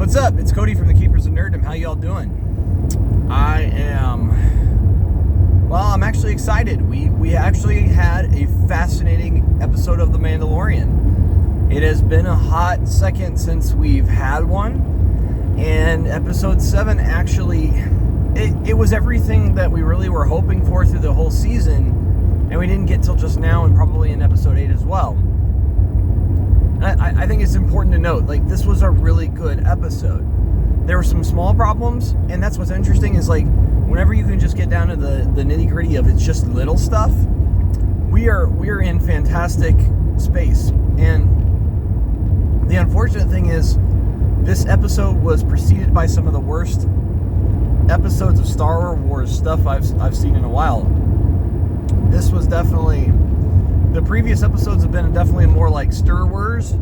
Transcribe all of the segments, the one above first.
What's up? It's Cody from the Keepers of Nerddom. How y'all doing? I'm actually excited. We actually had a fascinating episode of The Mandalorian. It has been a hot second since we've had one, and episode 7 actually, it was everything that we really were hoping for through the whole season, and we didn't get till just now, and probably in episode 8 as well. I think it's important to note, like, this was a really good episode. There were some small problems, and that's what's interesting is, like, whenever you can just get down to the nitty-gritty of it's just little stuff, we are in fantastic space. And the unfortunate thing is, this episode was preceded by some of the worst episodes of Star Wars stuff I've seen in a while. This was definitely... The previous episodes have been definitely more like Star Wars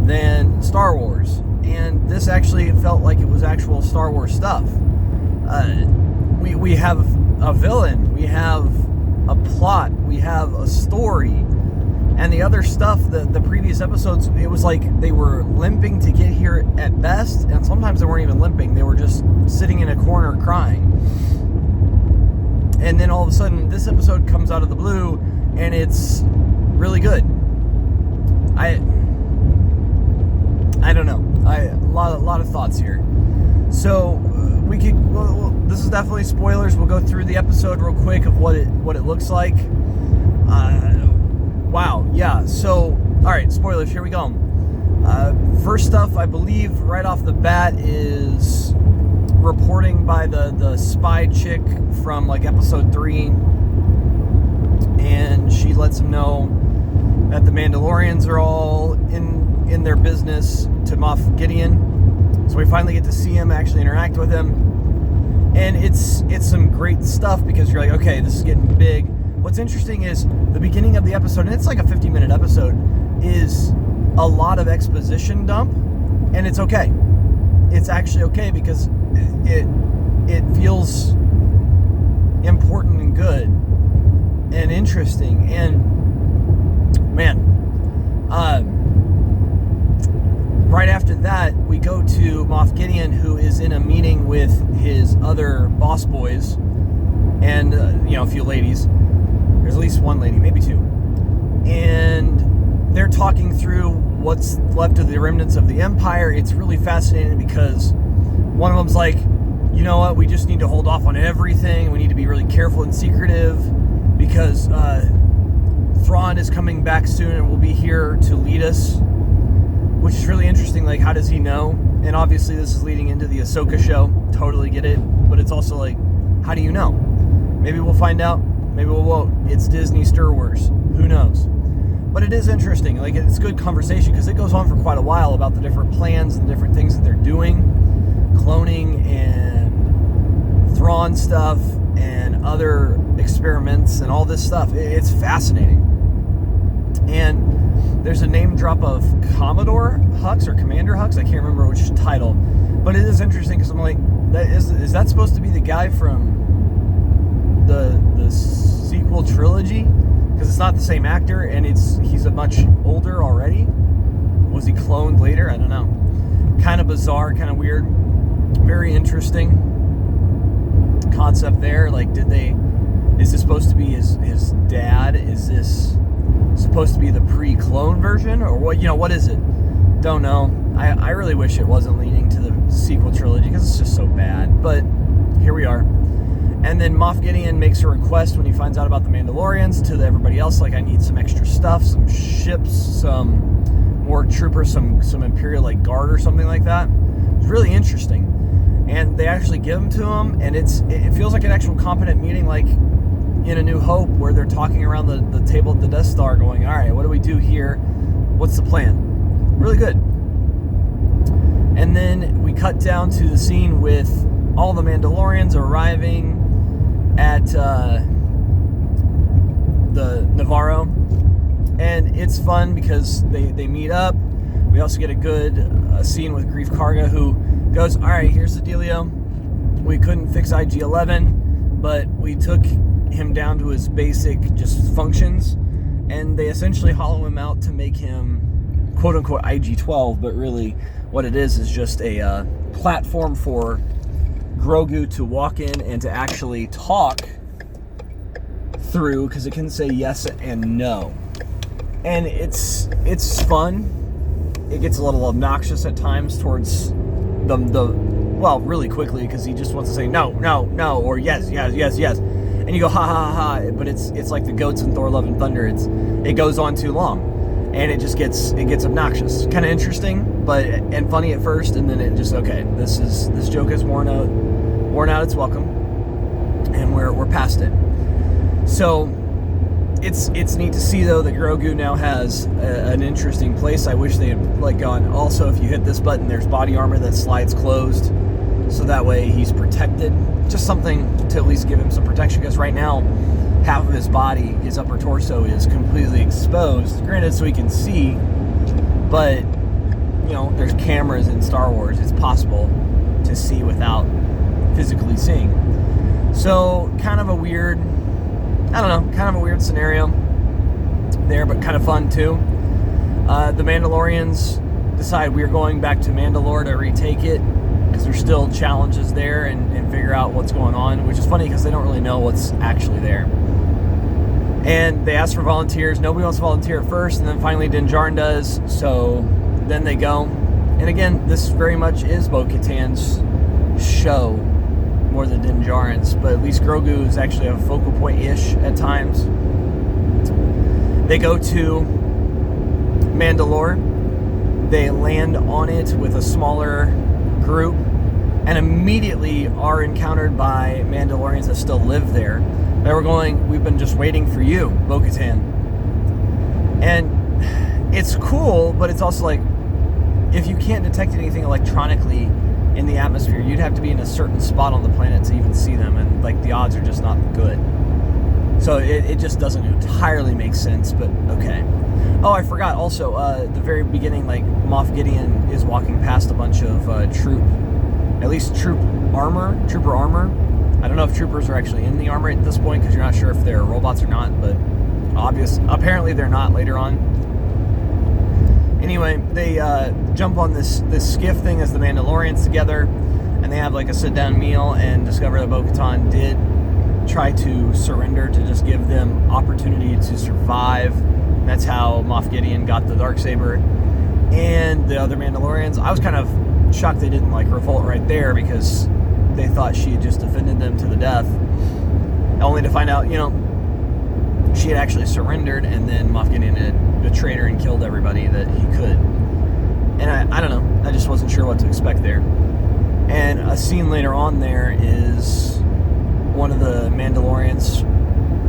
than Star Wars. And this actually felt like it was actual Star Wars stuff. We have a villain, we have a plot, we have a story. And the other stuff, the previous episodes, it was like they were limping to get here at best. And sometimes they weren't even limping. They were just sitting in a corner crying. And then all of a sudden, this episode comes out of the blue, and it's really good. I don't know. A lot of thoughts here. So this is definitely spoilers. We'll go through the episode real quick of what it looks like. Wow. Yeah. So all right. Spoilers. Here we go. First stuff, I believe, right off the bat is reporting by the spy chick from like episode 3. And she lets him know that the Mandalorians are all in their business to Moff Gideon. So we finally get to see him, actually interact with him. And it's some great stuff because you're like, okay, this is getting big. What's interesting is the beginning of the episode, and it's like a 50-minute episode, is a lot of exposition dump. And it's okay. It's actually okay because it feels important and good and interesting. And man, right after that we go to Moff Gideon, who is in a meeting with his other boss boys and a few ladies. There's at least one lady, maybe two, and they're talking through what's left of the remnants of the Empire. It's really fascinating because one of them's like, you know what, we just need to hold off on everything. We need to be really careful and secretive because Thrawn is coming back soon and will be here to lead us, which is really interesting. Like, how does he know? And obviously this is leading into the Ahsoka show. Totally get it. But it's also like, how do you know? Maybe we'll find out. Maybe we won't. It's Disney Star Wars. Who knows? But it is interesting. Like, it's good conversation because it goes on for quite a while about the different plans and different things that they're doing. Cloning and Thrawn stuff and other experiments and all this stuff. It's fascinating. And there's a name drop of Commodore Hux or Commander Hux. I can't remember which title. But it is interesting because I'm like, is that supposed to be the guy from the sequel trilogy? Because it's not the same actor and he's a much older already. Was he cloned later? I don't know. Kind of bizarre, kind of weird. Very interesting concept there. Like, is this supposed to be his dad? Is this supposed to be the pre-clone version? Or what is it? Don't know. I really wish it wasn't leading to the sequel trilogy because it's just so bad. But here we are. And then Moff Gideon makes a request when he finds out about the Mandalorians to everybody else, like, I need some extra stuff, some ships, some more troopers, some Imperial, like, guard or something like that. It's really interesting. And they actually give them to him, and it feels like an actual competent meeting, like in A New Hope, where they're talking around the table at the Death Star going, all right, what do we do here? What's the plan? Really good. And then we cut down to the scene with all the Mandalorians arriving at the Navarro. And it's fun because they meet up. We also get a good scene with Grief Karga, who goes, all right, here's the dealio. We couldn't fix IG-11, but we took him down to his basic just functions, and they essentially hollow him out to make him quote-unquote IG-12, but really What it is just a platform for Grogu to walk in and to actually talk through, because it can say yes and no. And it's fun. It gets a little obnoxious at times towards well, really quickly, because he just wants to say no, no, no, or yes, yes, yes, yes. And you go, ha, ha, ha, ha. But it's like the goats in Thor Love and Thunder. It goes on too long. And it gets obnoxious. Kind of interesting, and funny at first, and then it just, okay, this joke has worn out its welcome, and we're past it. So it's neat to see, though, that Grogu now has an interesting place. I wish they had gone, also, if you hit this button, there's body armor that slides closed, so that way he's protected. Just something to at least give him some protection, because right now half of his body, his upper torso, is completely exposed. Granted, so he can see, but there's cameras in Star Wars. It's possible to see without physically seeing. So kind of a weird scenario there, but kind of fun too. The Mandalorians decide we're going back to Mandalore to retake it, because there's still challenges there and figure out what's going on, which is funny because they don't really know what's actually there. And they ask for volunteers. Nobody wants to volunteer at first, and then finally Din Djarin does, so then they go. And again, this very much is Bo-Katan's show more than Din Djarin's, but at least Grogu is actually a focal point-ish at times. They go to Mandalore. They land on it with a smaller group, and immediately are encountered by Mandalorians that still live there. They were going, we've been just waiting for you, Bo-Katan. And it's cool, but it's also like, if you can't detect anything electronically in the atmosphere, you'd have to be in a certain spot on the planet to even see them, and the odds are just not good. So it just doesn't entirely make sense, but okay. Oh, I forgot also, the very beginning, Moff Gideon is walking past a bunch of trooper armor. I don't know if troopers are actually in the armor at this point, because you're not sure if they're robots or not, but apparently they're not later on. Anyway, they jump on this skiff thing as the Mandalorians together, and they have a sit-down meal and discover that Bo-Katan did try to surrender to just give them opportunity to survive. And that's how Moff Gideon got the Darksaber. And the other Mandalorians, I was kind of shocked they didn't revolt right there, because they thought she had just defended them to the death, only to find out, she had actually surrendered, and then Moff Gideon had betrayed her and killed everybody that he could. And I don't know, I just wasn't sure what to expect there. And a scene later on there is one of the Mandalorians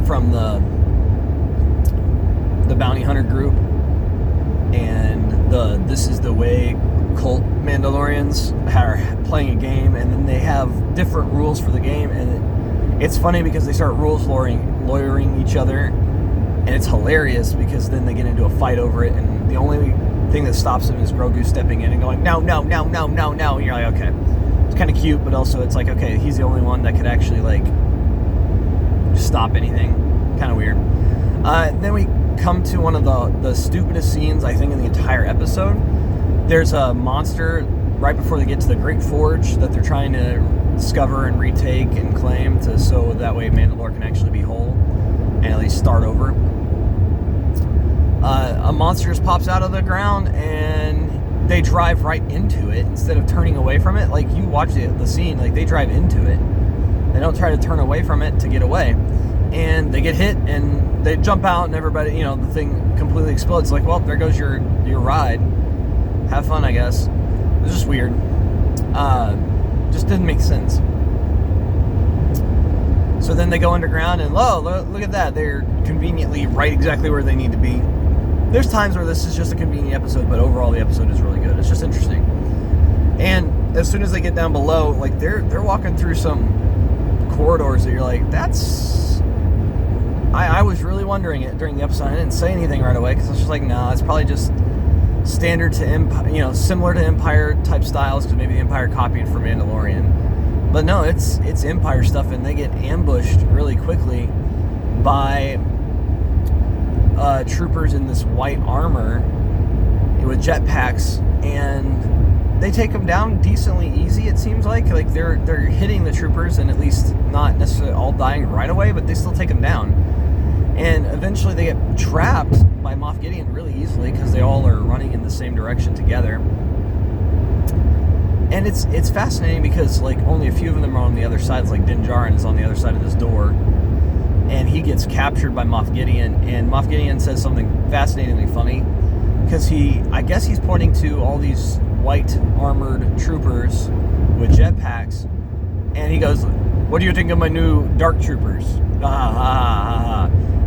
from the bounty hunter group, and This Is the Way cult Mandalorians are playing a game, and then they have different rules for the game, and it's funny because they start rules lawyering each other, and it's hilarious because then they get into a fight over it, and the only thing that stops them is Grogu stepping in and going, no, no, no, no, no, no, and you're like, okay. It's kind of cute, but also it's like, okay, he's the only one that could actually stop anything. Kind of weird. Then we come to one of the stupidest scenes, I think, in the entire episode. There's a monster right before they get to the Great Forge that they're trying to discover and retake and claim, so that way Mandalore can actually be whole and at least start over. A monster just pops out of the ground, and they drive right into it instead of turning away from it. You watch the scene, they drive into it. They don't try to turn away from it to get away. And they get hit, and they jump out, and everybody, the thing completely explodes. Well, there goes your ride. Have fun, I guess. It was just weird. Just didn't make sense. So then they go underground, and look at that. They're conveniently right exactly where they need to be. There's times where this is just a convenient episode, but overall the episode is really good. It's just interesting. And as soon as they get down below, they're walking through some corridors that you're like, that's... I was really wondering it during the episode. I didn't say anything right away because I was just like, nah, it's probably just standard to Empire, similar to Empire type styles, because maybe the Empire copied from Mandalorian. But no, it's Empire stuff, and they get ambushed really quickly by troopers in this white armor with jetpacks, and they take them down decently easy, it seems like they're hitting the troopers, and at least not necessarily all dying right away, but they still take them down. And eventually they get trapped by Moff Gideon really easily because they all are running in the same direction together. And it's fascinating because like only a few of them are on the other sides. Like Din Djarin is on the other side of this door, and he gets captured by Moff Gideon. And Moff Gideon says something fascinatingly funny because I guess he's pointing to all these white armored troopers with jetpacks, and he goes, "What do you think of my new dark troopers?"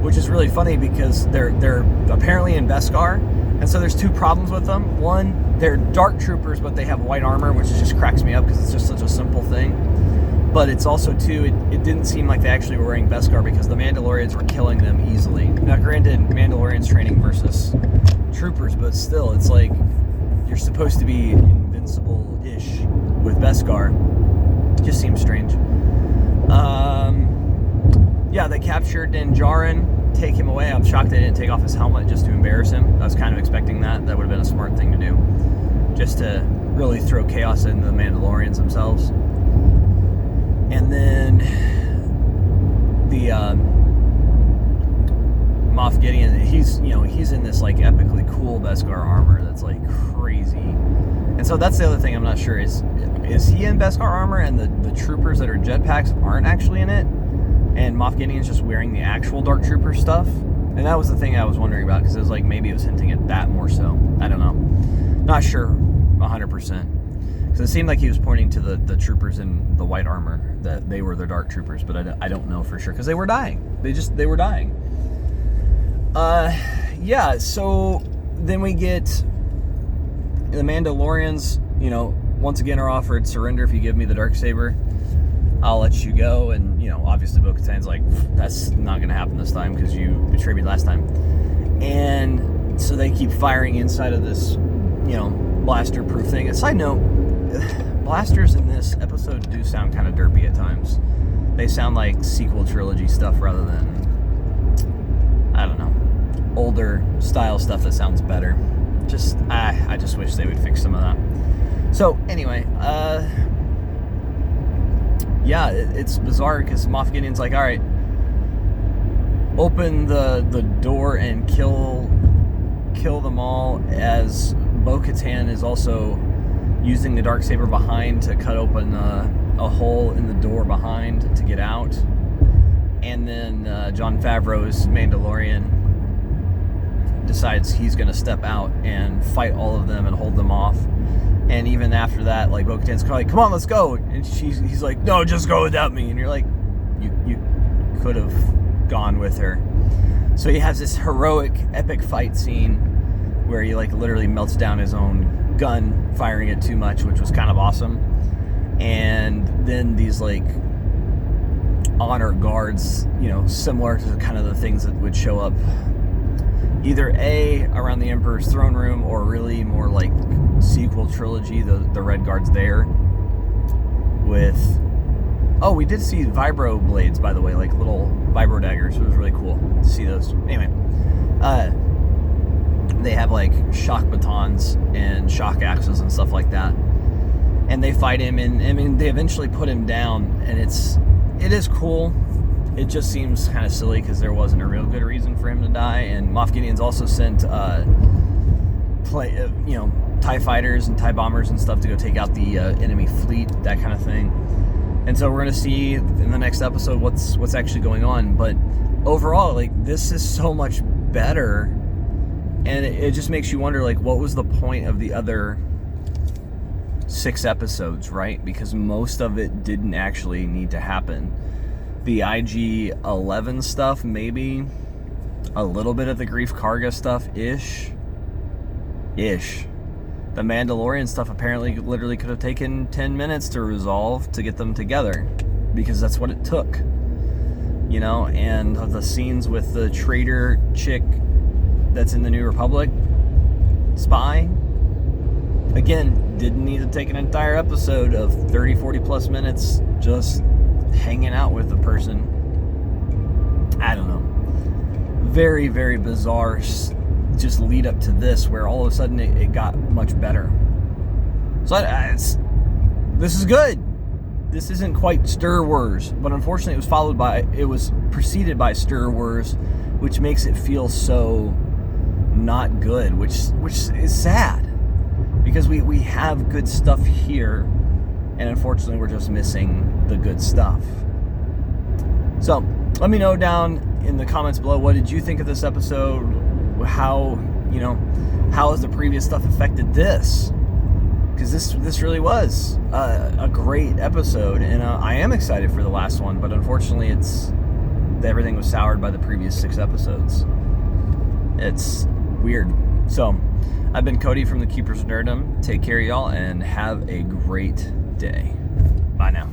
Which is really funny because they're apparently in Beskar, and so there's two problems with them. One, they're dark troopers, but they have white armor, which just cracks me up because it's just such a simple thing. But it's also, too, it didn't seem like they actually were wearing Beskar because the Mandalorians were killing them easily. Now, granted, Mandalorians training versus troopers, but still, it's like you're supposed to be invincible-ish with Beskar. Just seems strange. Yeah, they captured Din Djarin, take him away. I'm shocked they didn't take off his helmet just to embarrass him. I was kind of expecting that. That would have been a smart thing to do, just to really throw chaos into the Mandalorians themselves. And then the Moff Gideon, he's in this like epically cool Beskar armor that's like crazy. And so that's the other thing I'm not sure is he in Beskar armor and the troopers that are jetpacks aren't actually in it, and Moff Gideon's just wearing the actual Dark Trooper stuff? And that was the thing I was wondering about, because it was like maybe it was hinting at that more so. I don't know. Not sure 100%. Because it seemed like he was pointing to the troopers in the white armor, that they were the Dark Troopers, but I don't know for sure, because they were dying. They were dying. Yeah, so then we get the Mandalorians, once again are offered surrender if you give me the Darksaber. I'll let you go. And, obviously Bo-Katan's like, that's not going to happen this time because you betrayed me last time. And so they keep firing inside of this, blaster-proof thing. A side note, blasters in this episode do sound kind of derpy at times. They sound like sequel trilogy stuff rather than, I don't know, older style stuff that sounds better. I just wish they would fix some of that. So, anyway, yeah, it's bizarre because Moff Gideon's like, all right, open the door and kill them all, as Bo-Katan is also using the Darksaber behind to cut open a hole in the door behind to get out. And then Jon Favreau's Mandalorian decides he's going to step out and fight all of them and hold them off. And even after that, like, Bo-Katan's kind of like, come on, let's go. And he's like, no, just go without me. And you're like, you could have gone with her. So he has this heroic, epic fight scene where he, like, literally melts down his own gun, firing it too much, which was kind of awesome. And then these, like, honor guards, similar to kind of the things that would show up either around the Emperor's throne room, or really more like sequel trilogy, the Red Guards there. We did see vibro blades, by the way, like little vibro daggers. It was really cool to see those. Anyway, they have like shock batons and shock axes and stuff like that, and they fight him, and they eventually put him down, and it is cool. It just seems kind of silly because there wasn't a real good reason for him to die. And Moff Gideon's also sent TIE fighters and TIE bombers and stuff to go take out the enemy fleet, that kind of thing. And so we're going to see in the next episode what's actually going on. But overall, like, this is so much better, and it just makes you wonder, like, what was the point of the other 6 episodes, right? Because most of it didn't actually need to happen. The IG-11 stuff, maybe. A little bit of the Grief Karga stuff, ish. The Mandalorian stuff apparently literally could have taken 10 minutes to resolve to get them together, because that's what it took. And the scenes with the traitor chick that's in the New Republic, spy, again, didn't need to take an entire episode of 30, 40 plus minutes just hanging out with the person. I don't know. Very, very bizarre just lead up to this, where all of a sudden it got much better. So this is good. This isn't quite Stir Wars, but unfortunately it was preceded by Stir Wars, which makes it feel so not good, which is sad, because we have good stuff here, and unfortunately we're just missing the good stuff. So let me know down in the comments below, what did you think of this episode? How has the previous stuff affected this? Because this really was a great episode, and I am excited for the last one, but unfortunately everything was soured by the previous 6 episodes. It's weird. So I've been Cody from the Keepers of Nerddom. Take care, y'all, and have a great day. Bye now.